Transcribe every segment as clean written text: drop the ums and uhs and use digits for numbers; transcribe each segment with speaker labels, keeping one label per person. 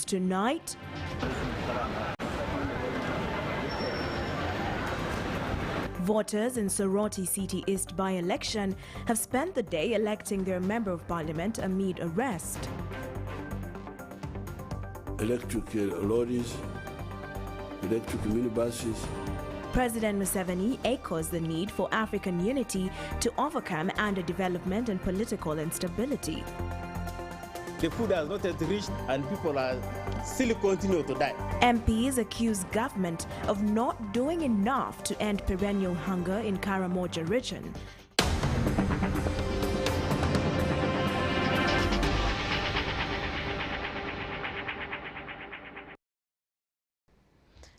Speaker 1: news tonight. Voters in Soroti City East by-election have spent the day electing their Member of Parliament amid arrest.
Speaker 2: Electric lorries, electric minibuses.
Speaker 1: President Museveni echoes the need for African unity to overcome underdevelopment and political instability.
Speaker 3: The food has not yet reached and people are still continue to die.
Speaker 1: MPs accuse government of not doing enough to end perennial hunger in Karamoja region.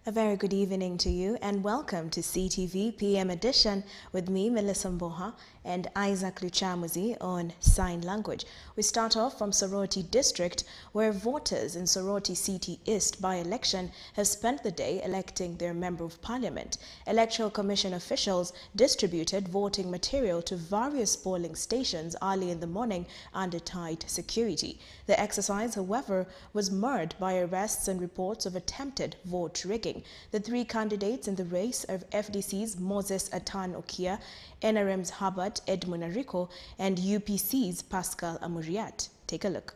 Speaker 1: A very good evening to you and welcome to CTV PM Edition with me, Melissa Mboha, and Isaac Luchamuzi on Sign Language. We start off from Soroti District, where voters in Soroti City East by-election have spent the day electing their Member of Parliament. Electoral Commission officials distributed voting material to various polling stations early in the morning under tight security. The exercise, however, was marred by arrests and reports of attempted vote rigging. The three candidates in the race are FDC's Moses Atan Okia, NRM's Herbert Edmund Ariko, and UPC's Pascal Amuriat. Take a look.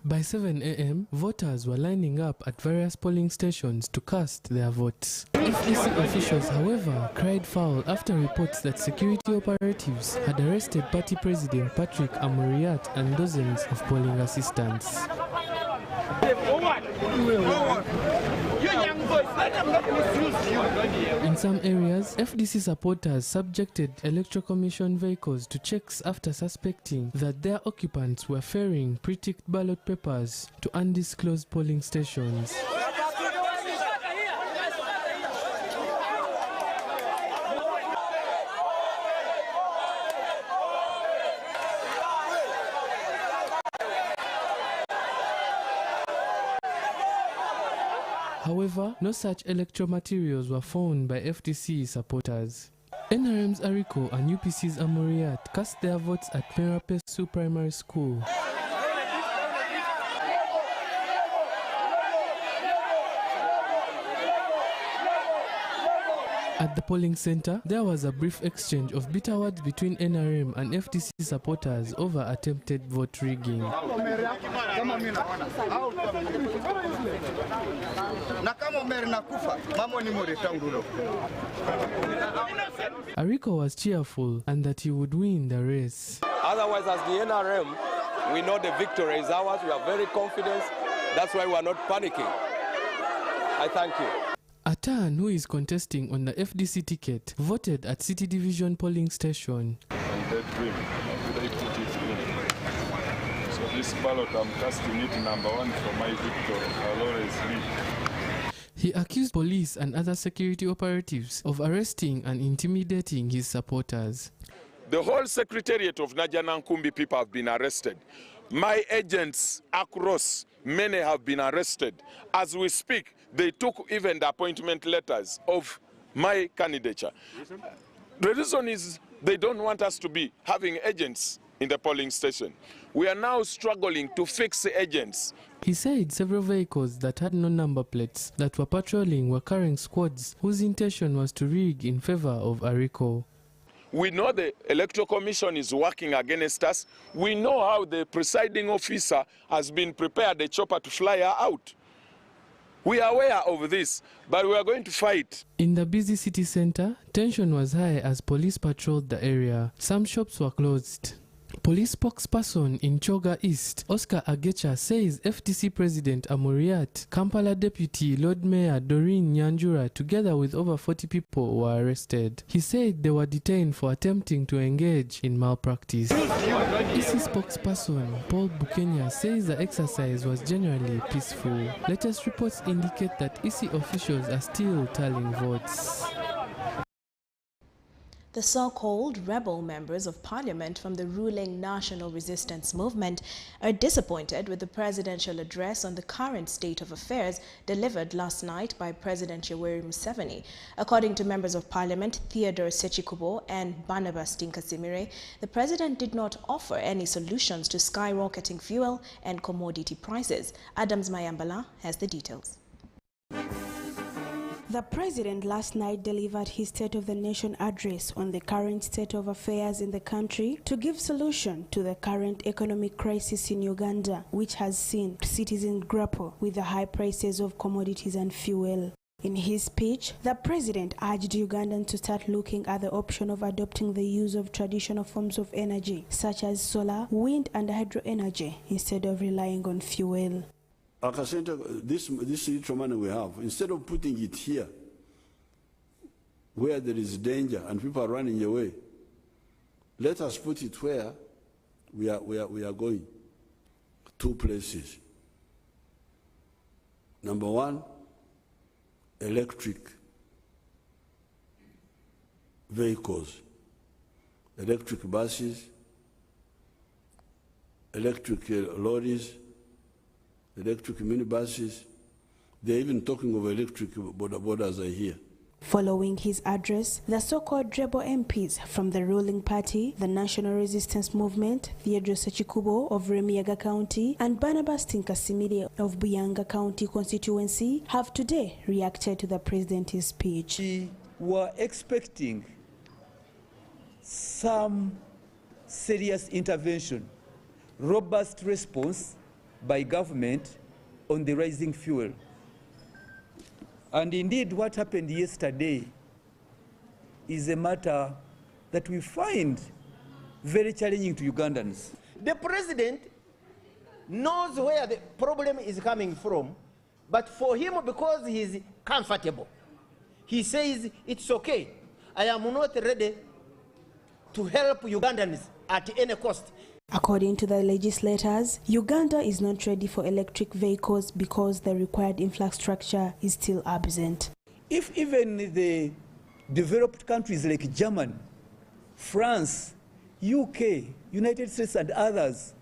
Speaker 4: By 7 a.m., voters were lining up at various polling stations to cast their votes. FDC officials, however, cried foul after reports that security operatives had arrested party president Patrick Amuriat and dozens of polling assistants. In some areas, FDC supporters subjected Electoral Commission vehicles to checks after suspecting that their occupants were ferrying pre-ticked ballot papers to undisclosed polling stations. However, no such electoral materials were found by FDC supporters. NRM's Ariko and UPC's Amuriat cast their votes at Merapesu Primary School. At the polling center, there was a brief exchange of bitter words between NRM and FDC supporters over attempted vote rigging. Ariko was cheerful and that he would win the race.
Speaker 5: Otherwise, as the NRM, we know the victory is ours. We are very confident. That's why we are not panicking. I thank you.
Speaker 4: Atan, who is contesting on the FDC ticket, voted at City Division polling station.
Speaker 6: So this ballot, I'm casting it number 1 for my victory. I'll always lead.
Speaker 4: He accused police and other security operatives of arresting and intimidating his supporters.
Speaker 6: The whole secretariat of Najanankumbi people have been arrested. My agents across, many have been arrested. As we speak, they took even the appointment letters of my candidature. The reason is they don't want us to be having agents in the polling station. We are now struggling to fix the agents.
Speaker 4: He said several vehicles that had no number plates that were patrolling were carrying squads whose intention was to rig in favor of Ariko.
Speaker 6: We know the Electoral Commission is working against us. We know how the presiding officer has been prepared a chopper to fly her out. We are aware of this, but we are going to fight.
Speaker 4: In the busy city center, tension was high as police patrolled the area. Some shops were closed. Police spokesperson in Choga East, Oscar Agecha, says FDC President Amuriat, Kampala Deputy Lord Mayor Doreen Nyanjura, together with over 40 people were arrested. He said they were detained for attempting to engage in malpractice. EC spokesperson Paul Bukenya says the exercise was generally peaceful. Latest reports indicate that EC officials are still tallying votes.
Speaker 1: The so-called rebel members of parliament from the ruling National Resistance Movement are disappointed with the presidential address on the current state of affairs delivered last night by President Yoweri Museveni. According to members of parliament Theodore Sechikubo and Barnabas Tinkasimire, the president did not offer any solutions to skyrocketing fuel and commodity prices. Adams Mayambala has the details.
Speaker 7: The president last night delivered his State of the Nation address on the current state of affairs in the country to give solution to the current economic crisis in Uganda, which has seen citizens grapple with the high prices of commodities and fuel. In his speech, the president urged Ugandans to start looking at the option of adopting the use of traditional forms of energy, such as solar, wind and hydro energy, instead of relying on fuel.
Speaker 2: This little money we have, instead of putting it here, where there is danger and people are running away, let us put it where we are going. Two places. Number one, electric vehicles, electric buses, electric lorries, electric minibuses. They're even talking of electric borders, I hear.
Speaker 7: Following his address, the so-called rebel MPs from the ruling party, the National Resistance Movement, Theodore Sechikubo of Remiyaga County and Barnabas Tinkasimire of Buyanga County constituency have today reacted to the president's speech.
Speaker 8: We were expecting some serious intervention, robust response by government on the rising fuel. And indeed what happened yesterday is a matter that we find very challenging to Ugandans.
Speaker 9: The president knows where the problem is coming from, but for him, because he's comfortable, he says, it's okay, I am not ready to help Ugandans at any cost.
Speaker 7: According to the legislators, Uganda is not ready for electric vehicles because the required infrastructure is still absent.
Speaker 8: If even the developed countries like Germany, France, UK, United States and others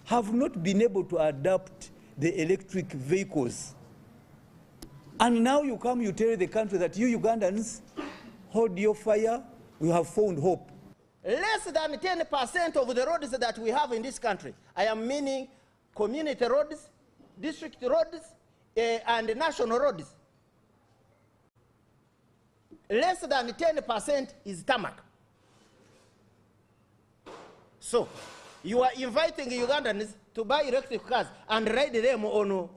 Speaker 8: have not been able to adopt the electric vehicles, and now you come, you tell the country that you Ugandans, hold your fire, we have found hope.
Speaker 9: Less than 10% of the roads that we have in this country, I am meaning community roads, district roads, and national roads. Less than 10% is tarmac. So, you are inviting Ugandans to buy electric cars and ride them on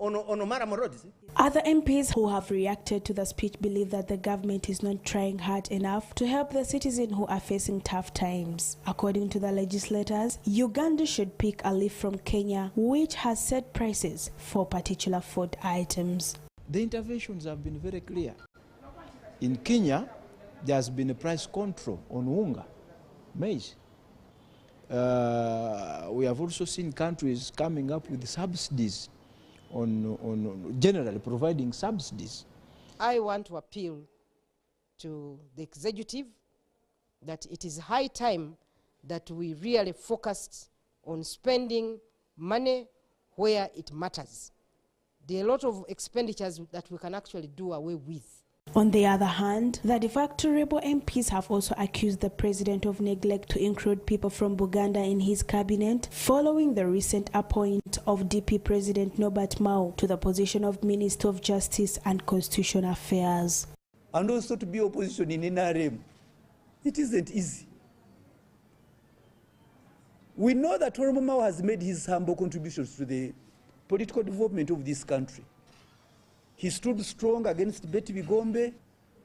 Speaker 9: Maram roads.
Speaker 7: Other MPs who have reacted to the speech believe that the government is not trying hard enough to help the citizens who are facing tough times. According to the legislators, Uganda should pick a leaf from Kenya, which has set prices for particular food items.
Speaker 10: The interventions have been very clear. In Kenya, there has been a price control on unga, maize. We have also seen countries coming up with subsidies on generally providing subsidies.
Speaker 11: I want to appeal to the executive that it is high time that we really focus on spending money where it matters. There are a lot of expenditures that we can actually do away with.
Speaker 7: On the other hand, the de facto rebel MPs have also accused the president of neglect to include people from Buganda in his cabinet following the recent appointment of DP President Norbert Mao to the position of Minister of Justice and Constitutional Affairs.
Speaker 8: And also to be opposition in NRM, it isn't easy. We know that Norbert Mao has made his humble contributions to the political development of this country. He stood strong against Betty Bigombe,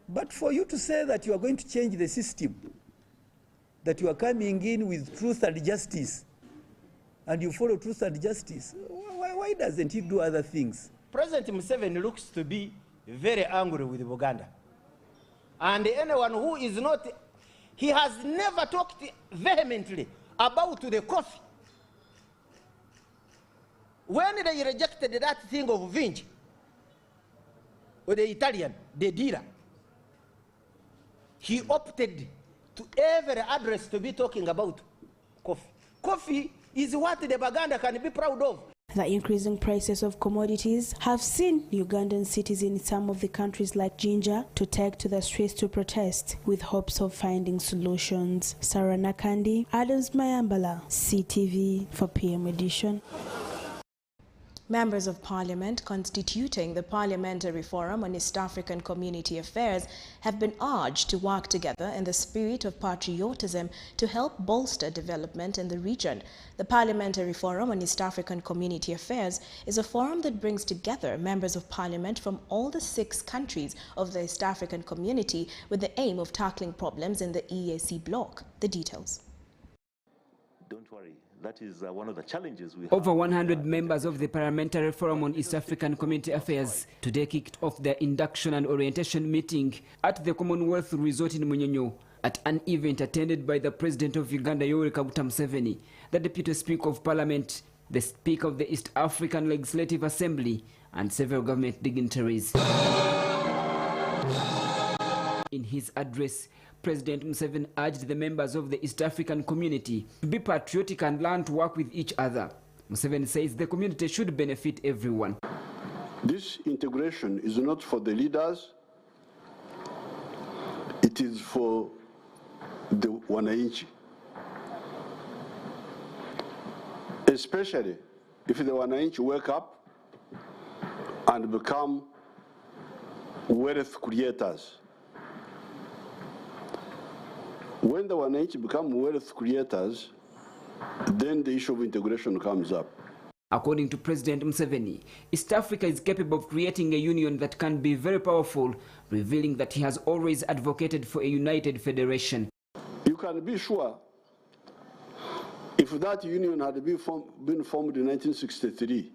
Speaker 8: but for you to say that you are going to change the system, that you are coming in with truth and justice, and you follow truth and justice, why doesn't he do other things?
Speaker 9: President Museveni looks to be very angry with Uganda. And anyone who is not, he has never talked vehemently about the coffee. When they rejected that thing of Vinci, with the Italian, the dealer, he opted to every address to be talking about coffee. Coffee is what the Baganda can be proud of.
Speaker 7: The increasing prices of commodities have seen Ugandan citizens in some of the countries like Jinja to take to the streets to protest with hopes of finding solutions. Sarah Nakandi, Adams Mayambala, CTV for PM Edition.
Speaker 1: Members of Parliament constituting the Parliamentary Forum on East African Community Affairs have been urged to work together in the spirit of patriotism to help bolster development in the region. The Parliamentary Forum on East African Community Affairs is a forum that brings together members of Parliament from all the 6 countries of the East African community with the aim of tackling problems in the EAC bloc. The details.
Speaker 12: Don't worry. That is one of the challenges we have.
Speaker 13: Over 100 members of the Parliamentary Forum on East African Community Affairs today kicked off their induction and orientation meeting at the Commonwealth Resort in Munyonyo at an event attended by the President of Uganda, Yoweri Kaguta Museveni, the Deputy Speaker of Parliament, the Speaker of the East African Legislative Assembly, and several government dignitaries. In his address, President Museveni urged the members of the East African community to be patriotic and learn to work with each other. Museveni says the community should benefit everyone.
Speaker 2: This integration is not for the leaders, it is for the wananchi. Especially if the wananchi wake up and become wealth creators. When the wananchi become wealth creators, then the issue of integration comes up.
Speaker 13: According to President Museveni, East Africa is capable of creating a union that can be very powerful, revealing that he has always advocated for a united federation.
Speaker 2: You can be sure if that union had been formed in 1963,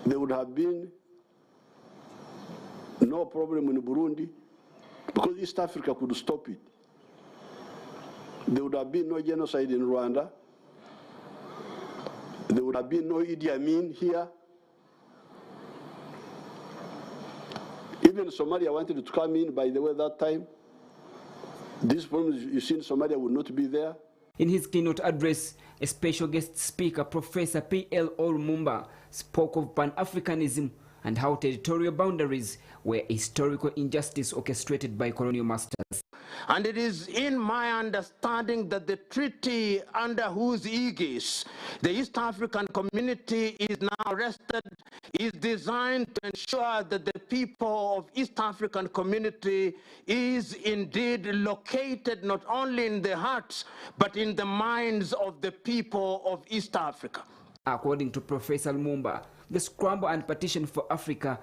Speaker 2: there would have been no problem in Burundi, because East Africa could stop it. There would have been no genocide in Rwanda. There would have been no Idi Amin here. Even Somalia wanted to come in, by the way, that time. These problems you see in Somalia would not be there.
Speaker 13: In his keynote address, a special guest speaker, Professor P.L. Olumumba, spoke of Pan-Africanism and how territorial boundaries were a historical injustice orchestrated by colonial masters.
Speaker 9: And it is in my understanding that the treaty under whose aegis the East African community is now rested is designed to ensure that the people of East African community is indeed located not only in the hearts but in the minds of the people of East Africa.
Speaker 13: According to Professor Lumumba, the scramble and partition for Africa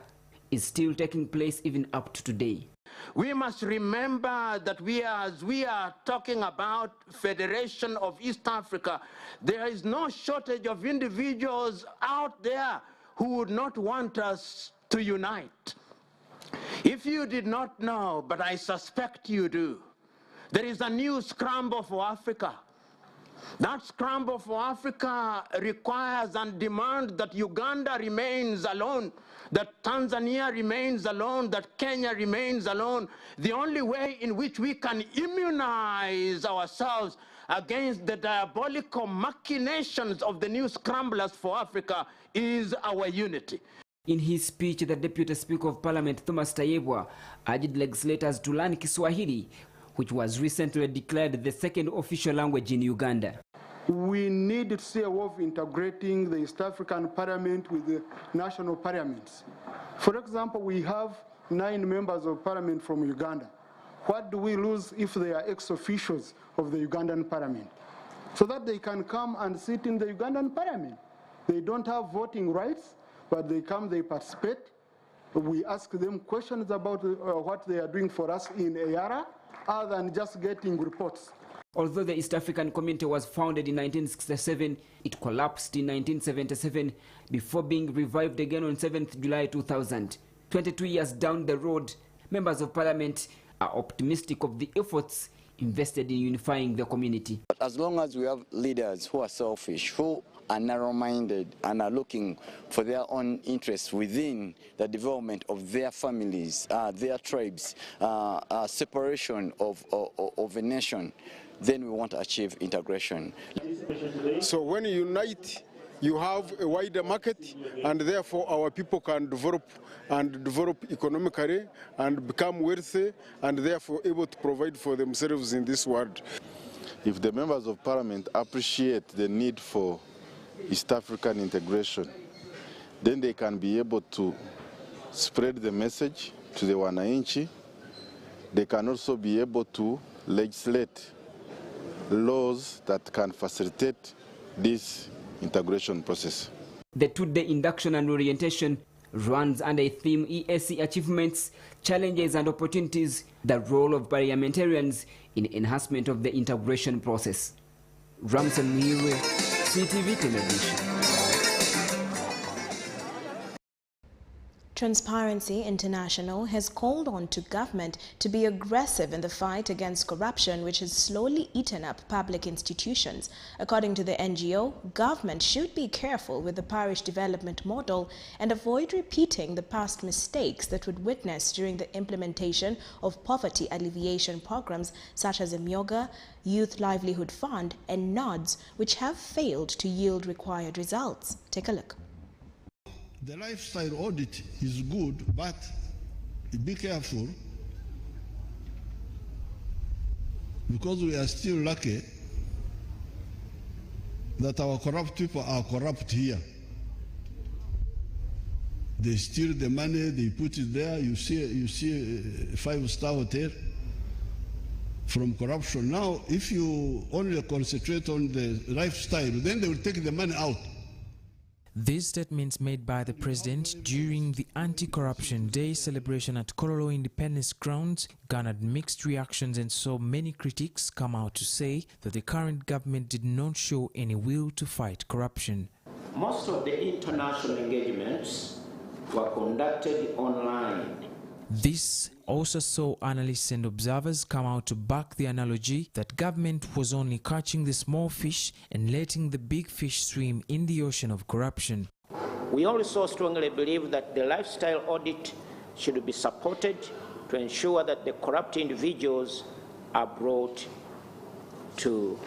Speaker 13: is still taking place even up to today.
Speaker 9: We must remember that as we are talking about Federation of East Africa, there is no shortage of individuals out there who would not want us to unite. If you did not know, but I suspect you do, there is a new scramble for Africa. That scramble for Africa requires and demands that Uganda remains alone, that Tanzania remains alone, that Kenya remains alone. The only way in which we can immunize ourselves against the diabolical machinations of the new scramblers for Africa is our unity.
Speaker 13: In his speech, the Deputy Speaker of Parliament, Thomas Tayebwa, urged legislators to learn Kiswahili, which was recently declared the second official language in Uganda.
Speaker 14: We need to see a way of integrating the East African Parliament with the national parliaments. For example, we have 9 members of parliament from Uganda. What do we lose if they are ex-officials of the Ugandan parliament? So that they can come and sit in the Ugandan parliament. They don't have voting rights, but they come, they participate. We ask them questions about what they are doing for us in EARA, other than just getting reports.
Speaker 13: Although the East African Community was founded in 1967, it collapsed in 1977 before being revived again on 7th July 2000. 22 years down the road, members of parliament are optimistic of the efforts invested in unifying the community.
Speaker 15: But as long as we have leaders who are selfish, who are narrow-minded and are looking for their own interests within the development of their families, their tribes, separation of a nation, then we want to achieve integration.
Speaker 14: So when you unite, you have a wider market, and therefore our people can develop economically and become wealthy, and therefore able to provide for themselves in this world.
Speaker 16: If the members of parliament appreciate the need for East African integration, then they can be able to spread the message to the wananchi. They can also be able to legislate laws that can facilitate this integration process.
Speaker 13: The two-day induction and orientation runs under a theme EAC achievements, challenges and opportunities, the role of parliamentarians in enhancement of the integration process. Ramson Muirwe, CTV Television.
Speaker 1: Transparency International has called on to government to be aggressive in the fight against corruption, which has slowly eaten up public institutions. According to the NGO, government should be careful with the parish development model and avoid repeating the past mistakes that would witness during the implementation of poverty alleviation programs such as Myoga, Youth Livelihood Fund and NODS, which have failed to yield required results. Take a look.
Speaker 2: The lifestyle audit is good, but be careful, because we are still lucky that our corrupt people are corrupt here. They steal the money, they put it there. You see a five-star hotel from corruption. Now, if you only concentrate on the lifestyle, then they will take the money out.
Speaker 17: These statements made by the president during the Anti-Corruption Day celebration at Kololo Independence Grounds garnered mixed reactions, and so many critics come out to say that the current government did not show any will to fight corruption.
Speaker 18: Most of the international engagements were conducted online.
Speaker 17: This also saw analysts and observers come out to back the analogy that government was only catching the small fish and letting the big fish swim in the ocean of corruption.
Speaker 18: We also strongly believe that the lifestyle audit should be supported to ensure that the corrupt individuals are brought to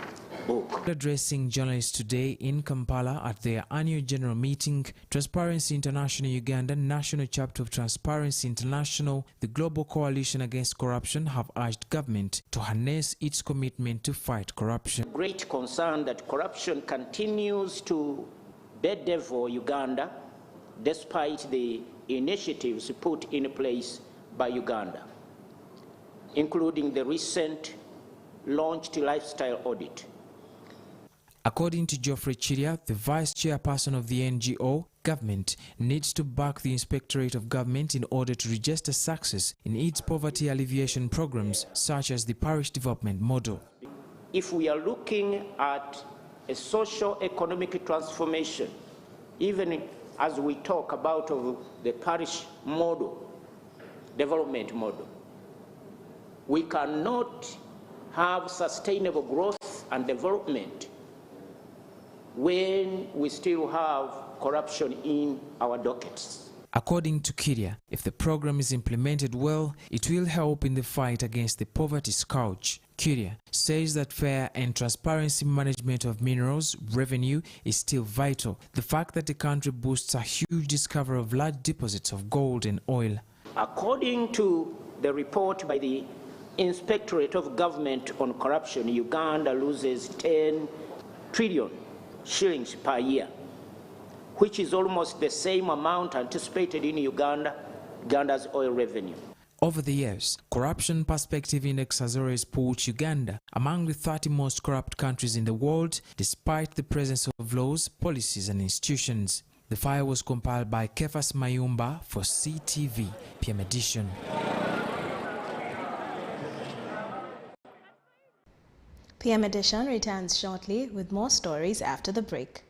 Speaker 18: book.
Speaker 17: Addressing journalists today in Kampala at their annual general meeting, Transparency International Uganda, National Chapter of Transparency International, the Global Coalition Against Corruption, have urged government to harness its commitment to fight corruption.
Speaker 18: Great concern that corruption continues to bedevil Uganda despite the initiatives put in place by Uganda, including the recent launched lifestyle audit.
Speaker 17: According to Geoffrey Chiria, the vice chairperson of the NGO, government needs to back the Inspectorate of Government in order to register success in its poverty alleviation programs, such as the parish development model.
Speaker 18: If we are looking at a socio-economic transformation, even as we talk about the parish model, development model, we cannot have sustainable growth and development when we still have corruption in our dockets.
Speaker 17: According to Kiria, if the program is implemented well, it will help in the fight against the poverty scourge. Kiria says that fair and transparency management of minerals revenue is still vital. The fact that the country boasts a huge discovery of large deposits of gold and oil.
Speaker 18: According to the report by the Inspectorate of Government on Corruption, Uganda loses 10 trillion shillings per year, which is almost the same amount anticipated in Uganda's oil revenue.
Speaker 17: Over the years, Corruption Perspective Index has always put Uganda among the 30 most corrupt countries in the world, despite the presence of laws, policies and institutions. The file was compiled by Kefas Mayumba for CTV PM Edition.
Speaker 1: PM Edition returns shortly with more stories after the break.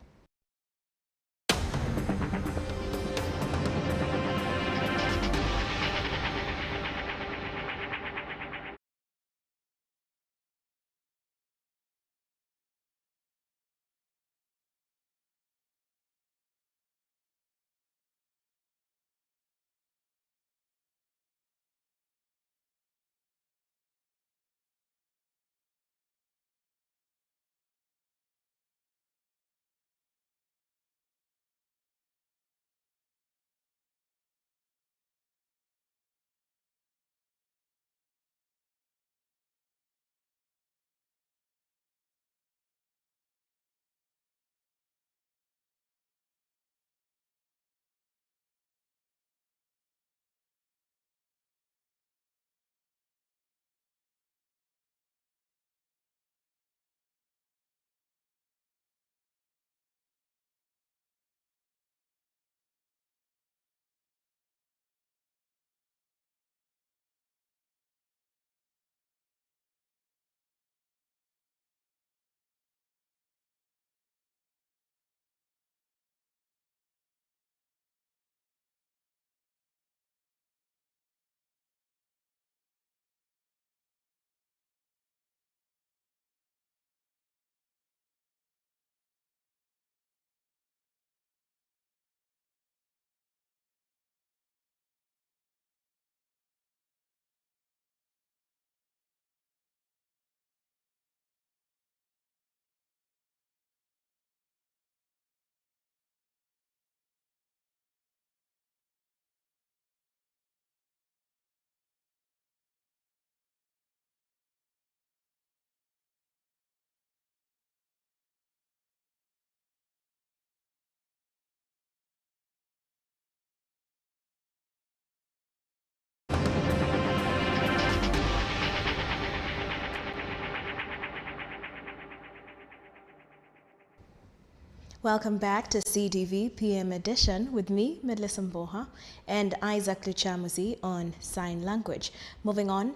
Speaker 1: Welcome back to CTV PM Edition with me, Melissa Mboha, and Isaac Lichamuzi on Sign Language. Moving on,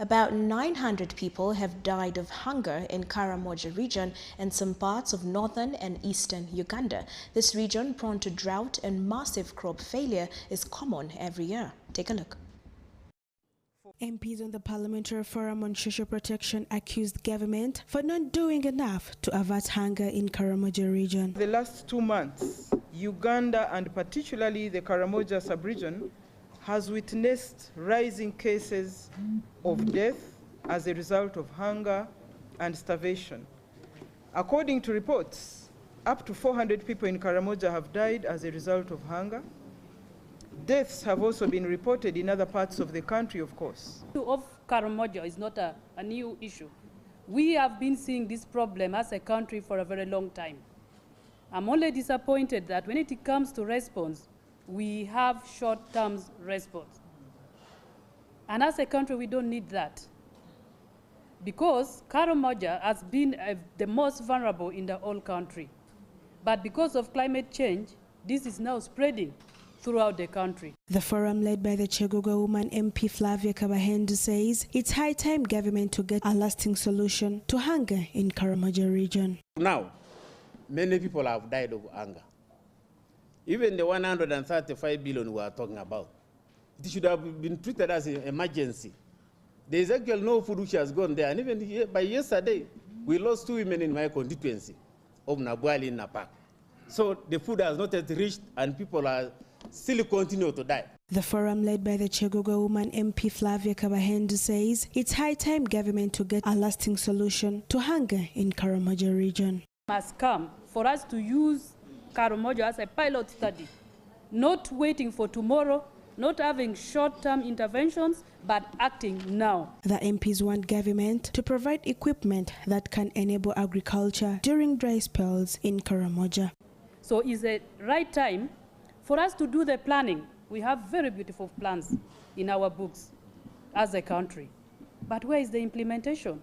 Speaker 1: about 900 people have died of hunger in Karamoja region and some parts of northern and eastern Uganda. This region, prone to drought and massive crop failure, is common every year. Take a look.
Speaker 7: MPs on the Parliamentary Forum on Social Protection accused government for not doing enough to avert hunger in Karamoja region.
Speaker 19: The last 2 months, Uganda and particularly the Karamoja sub-region has witnessed rising cases of death as a result of hunger and starvation. According to reports, up to 400 people in Karamoja have died as a result of hunger. Deaths have also been reported in other parts of the country, of course.
Speaker 20: Of Karamoja is not a new issue. We have been seeing this problem as a country for a very long time. I'm only disappointed that when it comes to response, we have short-term response. And as a country, we don't need that. Because Karamoja has been the most vulnerable in the whole country. But because of climate change, this is now spreading throughout the country.
Speaker 7: The forum led by the Cheguga woman MP Flavia Kabahendu says it's high time government to get a lasting solution to hunger in Karamoja region.
Speaker 3: Now, many people have died of hunger. Even the 135 billion we are talking about, it should have been treated as an emergency. There is actually no food which has gone there. And even by yesterday, we lost 2 women in my constituency of Nabwali in Napak. So the food has not yet reached and people are still continue to die.
Speaker 7: The forum led by the Cheguga woman MP Flavia Kabahendu says it's high time government to get a lasting solution to hunger in Karamoja region.
Speaker 20: Must come for us to use Karamoja as a pilot study, not waiting for tomorrow, not having short-term interventions, but acting now.
Speaker 7: The MPs want government to provide equipment that can enable agriculture during dry spells in Karamoja.
Speaker 20: So it's the right time for us to do the planning. We have very beautiful plans in our books as a country. But where is the implementation?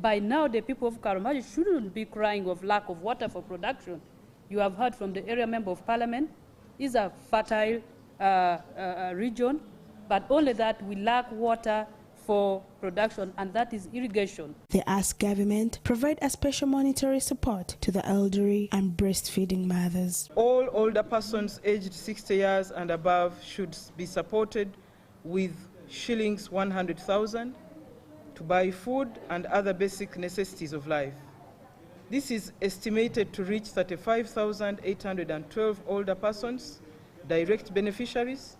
Speaker 20: By now, the people of Karamoja shouldn't be crying of lack of water for production. You have heard from the area member of parliament, it's a fertile region, but only that we lack water for production, and that is irrigation.
Speaker 7: They ask government provide a special monetary support to the elderly and breastfeeding mothers.
Speaker 19: All older persons aged 60 years and above should be supported with shillings 100,000 to buy food and other basic necessities of life. This is estimated to reach 35,812 older persons, direct beneficiaries,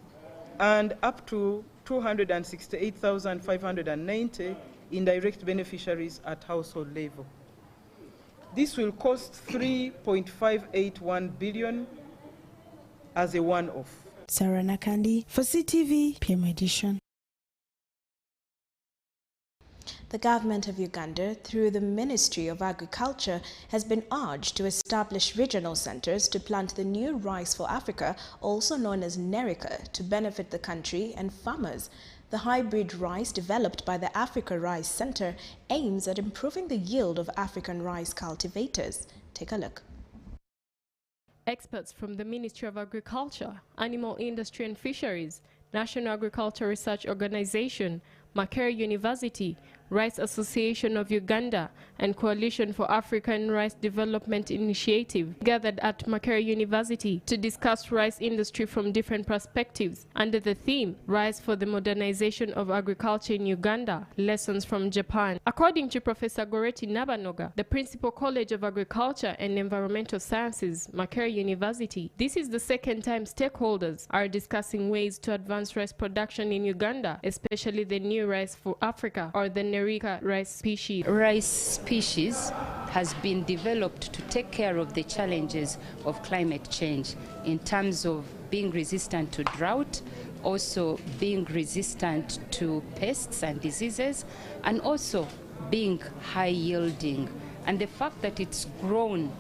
Speaker 19: and up to 268,590 indirect beneficiaries at household level. This will cost 3.581 billion as a one-off.
Speaker 7: Sarah Nakandi for CTV PM Edition.
Speaker 1: The government of Uganda, through the Ministry of Agriculture, has been urged to establish regional centers to plant the new rice for Africa, also known as Nerica, to benefit the country and farmers. The hybrid rice developed by the Africa Rice Center aims at improving the yield of African rice cultivators. Take a look.
Speaker 21: Experts from the Ministry of Agriculture, Animal Industry and Fisheries, National Agricultural Research Organization, Makerere University, Rice Association of Uganda, and Coalition for African Rice Development Initiative gathered at Makerere University to discuss rice industry from different perspectives under the theme Rice for the Modernization of Agriculture in Uganda, Lessons from Japan. According to Professor Goreti Nabanoga, the Principal College of Agriculture and Environmental Sciences, Makerere University, this is the second time stakeholders are discussing ways to advance rice production in Uganda, especially the new rice for Africa, or the Nerica rice species.
Speaker 22: Rice species has been developed to take care of the challenges of climate change in terms of being resistant to drought, also being resistant to pests and diseases, and also being high yielding. And the fact that it's grown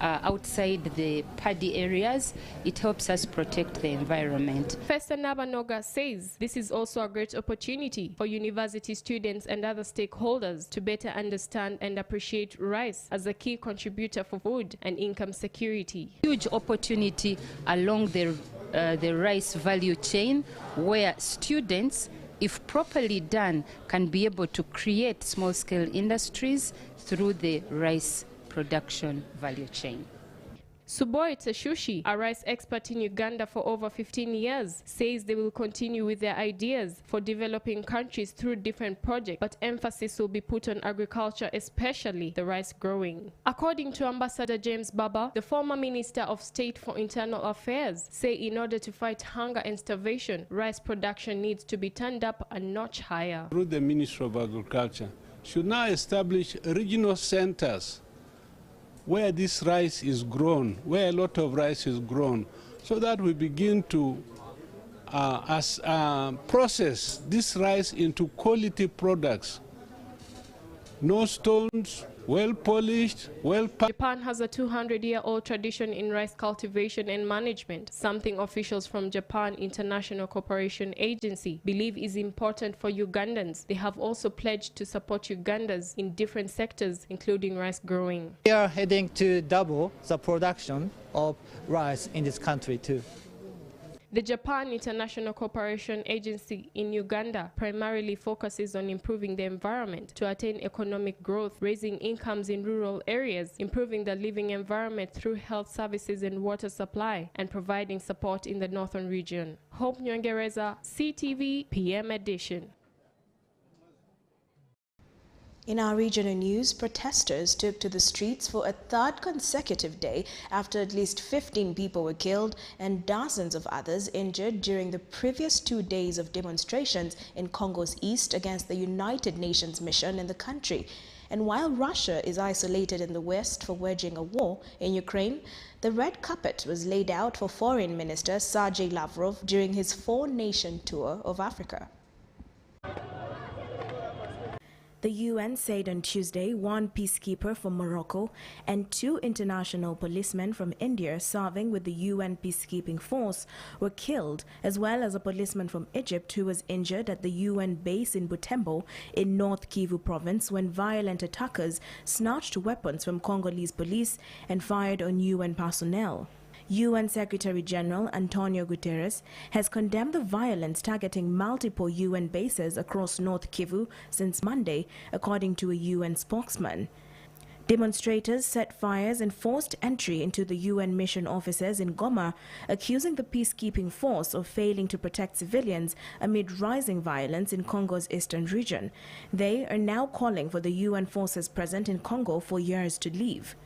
Speaker 22: outside the paddy areas. It helps us protect the environment.
Speaker 21: Festa Nabanoga says this is also a great opportunity for university students and other stakeholders to better understand and appreciate rice as a key contributor for food and income security.
Speaker 22: Huge opportunity along the rice value chain, where students, if properly done, can be able to create small-scale industries through the rice production value chain.
Speaker 21: Suboy Teshushi, a rice expert in Uganda for over 15 years, says they will continue with their ideas for developing countries through different projects, but emphasis will be put on agriculture, especially the rice growing. According to Ambassador James Baba, the former Minister of State for Internal Affairs, say in order to fight hunger and starvation, rice production needs to be turned up a notch higher.
Speaker 5: Through the Ministry of Agriculture, should now establish regional centers where this rice is grown, where a lot of rice is grown, so that we begin to process this rice into quality products. No stones, well polished, well packed.
Speaker 21: Japan has a 200-year-old tradition in rice cultivation and management, something officials from Japan International Cooperation Agency believe is important for Ugandans. They have also pledged to support Ugandans in different sectors, including rice growing.
Speaker 6: We are heading to double the production of rice in this country too.
Speaker 21: The Japan International Cooperation Agency in Uganda primarily focuses on improving the environment to attain economic growth, raising incomes in rural areas, improving the living environment through health services and water supply, and providing support in the northern region. Hope Nyongereza, CTV PM Edition.
Speaker 1: In our regional news, protesters took to the streets for a third consecutive day after at least 15 people were killed and dozens of others injured during the previous 2 days of demonstrations in Congo's east against the United Nations mission in the country. And while Russia is isolated in the west for waging a war in Ukraine, the red carpet was laid out for Foreign Minister Sergei Lavrov during his 4-nation tour of Africa. The UN said on Tuesday 1 peacekeeper from Morocco and 2 international policemen from India serving with the UN peacekeeping force were killed, as well as a policeman from Egypt who was injured at the UN base in Butembo in North Kivu province when violent attackers snatched weapons from Congolese police and fired on UN personnel. UN Secretary-General Antonio Guterres has condemned the violence targeting multiple UN bases across North Kivu since Monday, according to a UN spokesman. Demonstrators set fires and forced entry into the UN mission offices in Goma, accusing the peacekeeping force of failing to protect civilians amid rising violence in Congo's eastern region. They are now calling for the UN forces present in Congo for years to leave.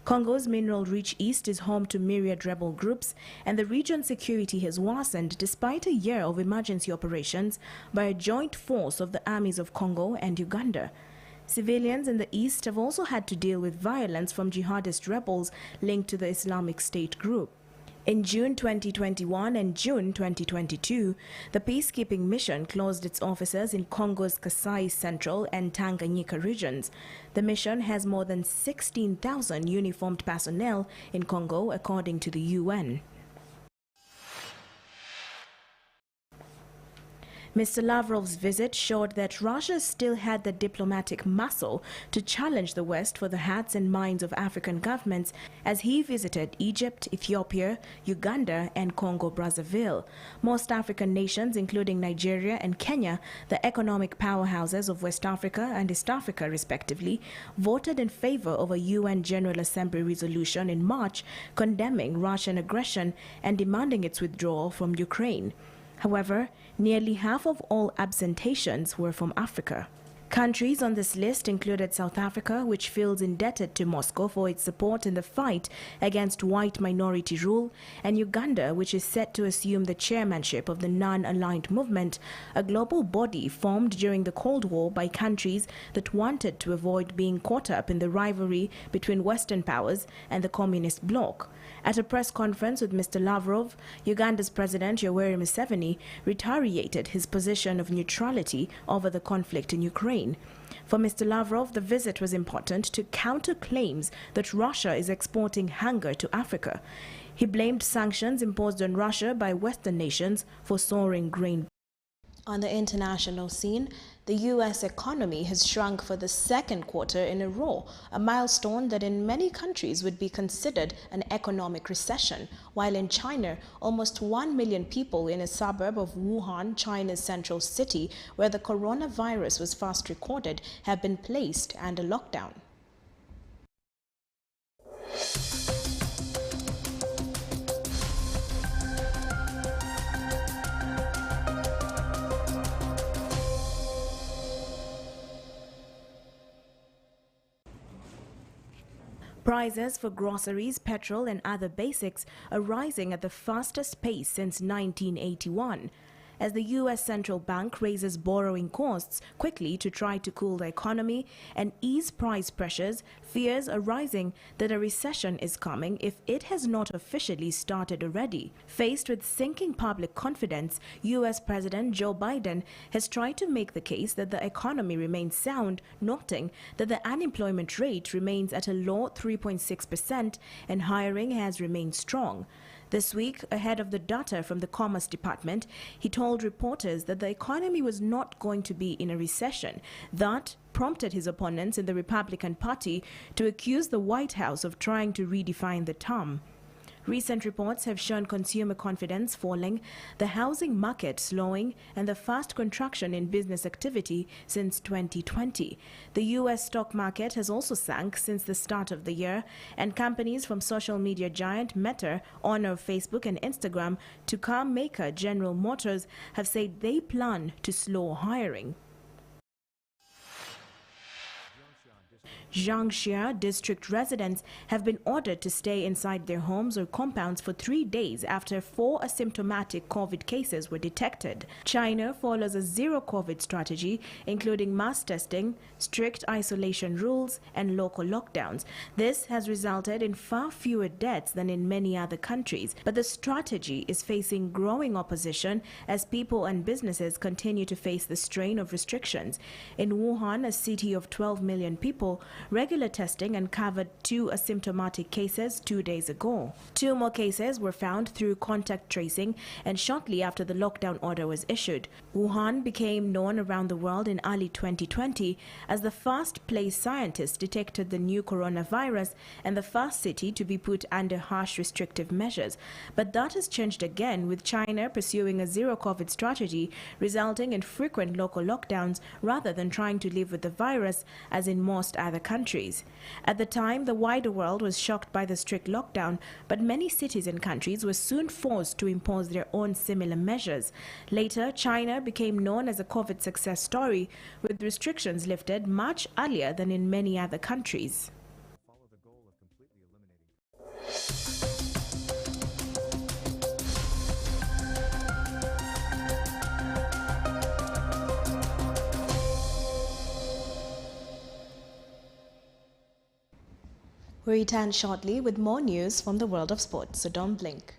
Speaker 1: Congo's mineral-rich east is home to myriad rebel groups, and the region's security has worsened despite a year of emergency operations by a joint force of the armies of Congo and Uganda. Civilians in the east have also had to deal with violence from jihadist rebels linked to the Islamic State group. In June 2021 and June 2022, the peacekeeping mission closed its offices in Congo's Kasai Central and Tanganyika regions. The mission has more than 16,000 uniformed personnel in Congo, according to the UN. Mr. Lavrov's visit showed that Russia still had the diplomatic muscle to challenge the West for the hearts and minds of African governments as he visited Egypt, Ethiopia, Uganda, and Congo-Brazzaville. Most African nations, including Nigeria and Kenya, the economic powerhouses of West Africa and East Africa respectively, voted in favor of a UN General Assembly resolution in March condemning Russian aggression and demanding its withdrawal from Ukraine. However, nearly half of all absentations were from Africa. Countries on this list included South Africa, which feels indebted to Moscow for its support in the fight against white minority rule, and Uganda, which is set to assume the chairmanship of the Non-Aligned Movement, a global body formed during the Cold War by countries that wanted to avoid being caught up in the rivalry between Western powers and the Communist bloc. At a press conference with Mr. Lavrov, Uganda's President Yoweri Museveni reiterated his position of neutrality over the conflict in Ukraine. For Mr. Lavrov, the visit was important to counter claims that Russia is exporting hunger to Africa. He blamed sanctions imposed on Russia by Western nations for soaring grain. On the international scene, the U.S. economy has shrunk for the second quarter in a row, a milestone that in many countries would be considered an economic recession, while in China, almost 1 million people in a suburb of Wuhan, China's central city, where the coronavirus was first recorded, have been placed under lockdown. Prices for groceries, petrol and other basics are rising at the fastest pace since 1981. As the U.S. Central Bank raises borrowing costs quickly to try to cool the economy and ease price pressures, fears are rising that a recession is coming if it has not officially started already. Faced with sinking public confidence, U.S. President Joe Biden has tried to make the case that the economy remains sound, noting that the unemployment rate remains at a low 3.6% and hiring has remained strong. This week, ahead of the data from the Commerce Department, he told reporters that the economy was not going to be in a recession. That prompted his opponents in the Republican Party to accuse the White House of trying to redefine the term. Recent reports have shown consumer confidence falling, the housing market slowing, and the fast contraction in business activity since 2020. The U.S. stock market has also sunk since the start of the year, and companies from social media giant Meta, owner of Facebook and Instagram, to car maker General Motors have said they plan to slow hiring. Jiangxia district residents have been ordered to stay inside their homes or compounds for 3 days after 4 asymptomatic COVID cases were detected. China follows a zero-COVID strategy, including mass testing, strict isolation rules, and local lockdowns. This has resulted in far fewer deaths than in many other countries, but the strategy is facing growing opposition as people and businesses continue to face the strain of restrictions. In Wuhan, a city of 12 million people, regular testing uncovered 2 asymptomatic cases 2 days ago. 2 more cases were found through contact tracing and shortly after the lockdown order was issued. Wuhan became known around the world in early 2020 as the first place scientists detected the new coronavirus and the first city to be put under harsh restrictive measures. But that has changed again, with China pursuing a zero-COVID strategy, resulting in frequent local lockdowns rather than trying to live with the virus as in most other countries. At the time, the wider world was shocked by the strict lockdown, but many cities and countries were soon forced to impose their own similar measures. Later, China became known as a COVID success story, with restrictions lifted much earlier than in many other countries. We return shortly with more news from the world of sports, so don't blink.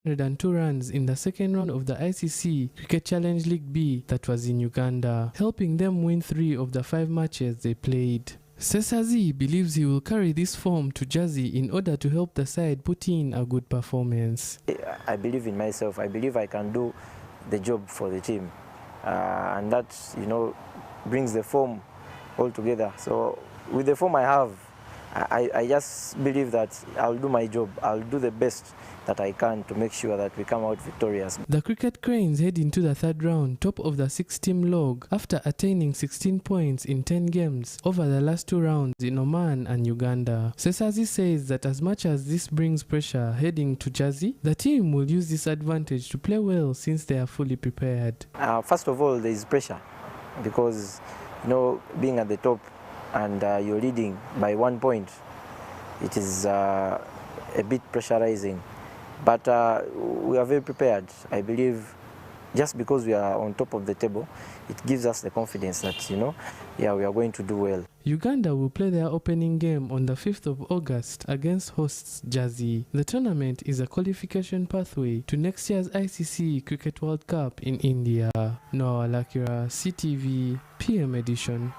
Speaker 17: 102 runs in the second round of the ICC Cricket Challenge League B that was in Uganda, helping them win 3 of the 5 matches they played. Sesazi believes he will carry this form to Jersey in order to help the side put in a good performance.
Speaker 4: I believe in myself. I believe I can do the job for the team, and that, you know, brings the form all together. So with the form I have, I just believe that I'll do my job. I'll do the best that I can to make sure that we come out victorious.
Speaker 17: The Cricket Cranes head into the third round, top of the 6-team log, after attaining 16 points in 10 games over the last 2 rounds in Oman and Uganda. Sesazi says that as much as this brings pressure heading to Jersey, the team will use this advantage to play well since they are fully prepared.
Speaker 4: First of all, there is pressure because, you know, being at the top and you're leading by 1 point, it is a bit pressurizing. But we are very prepared. I believe just because we are on top of the table, it gives us the confidence that, you know, yeah, we are going to do well.
Speaker 17: Uganda will play their opening game on the 5th of August against hosts Jersey. The tournament is a qualification pathway to next year's ICC Cricket World Cup in India. Noah Lakira, CTV, PM Edition.